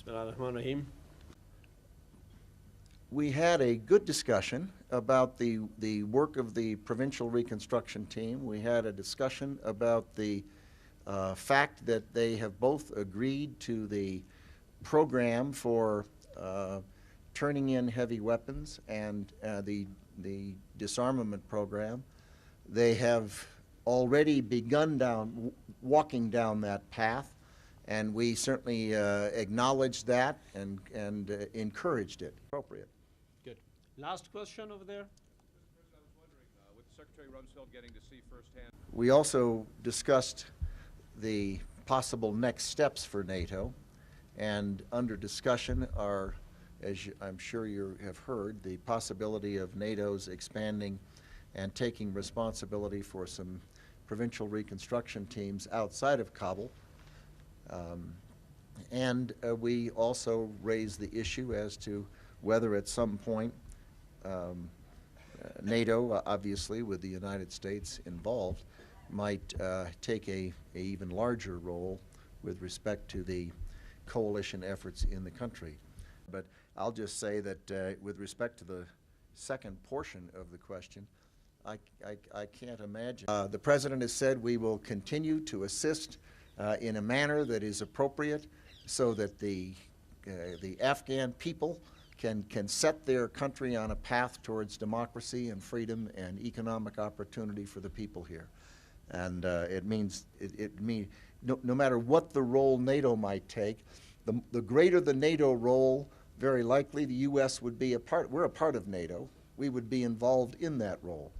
Bismillahirrahmanirrahim. We had a good discussion about the work of the Provincial Reconstruction Team. We had a discussion about the fact that they have both agreed to the program for turning in heavy weapons and the disarmament program. They have already begun walking down that path, and we certainly acknowledged that and encouraged it. Appropriate. Good. Last question over there. Mr. President, I was wondering, with Secretary Rumsfeld getting to see firsthand. We also discussed the possible next steps for NATO, and under discussion are, as I'm sure you have heard, the possibility of NATO's expanding and taking responsibility for some provincial reconstruction teams outside of Kabul. We also raised the issue as to whether at some point NATO, obviously with the United States involved, might take a even larger role with respect to the coalition efforts in the country. But I'll just say that with respect to the second portion of the question, I can't imagine. The President has said we will continue to assist in a manner that is appropriate so that the Afghan people can set their country on a path towards democracy and freedom and economic opportunity for the people here. And it means no matter what the role NATO might take, the greater the NATO role, very likely the U.S. would be a part. We're a part of NATO. We would be involved in that role.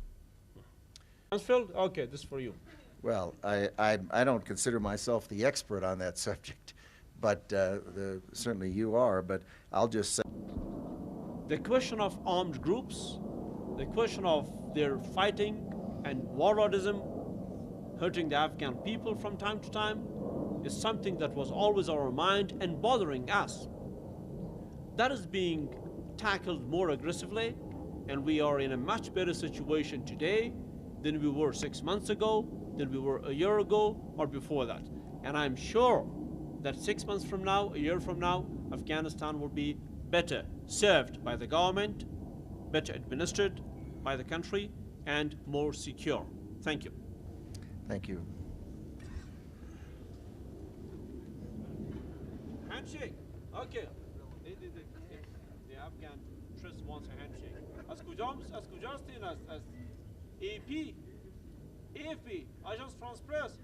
Rumsfeld, okay, this is for you. Well, I don't consider myself the expert on that subject, but certainly you are. But I'll just say The question of armed groups, the question of their fighting and warlordism, hurting the Afghan people from time to time, is something that was always on our mind and bothering us. That is being tackled more aggressively, and we are in a much better situation today than we were 6 months ago, than we were a year ago, or before that. And I'm sure that 6 months from now, a year from now, Afghanistan will be better served by the government, better administered by the country, and more secure. Thank you. thank you. Handshake. Okay. The Afghan trust wants a handshake. از کجاست این از AP AFP Agence France Presse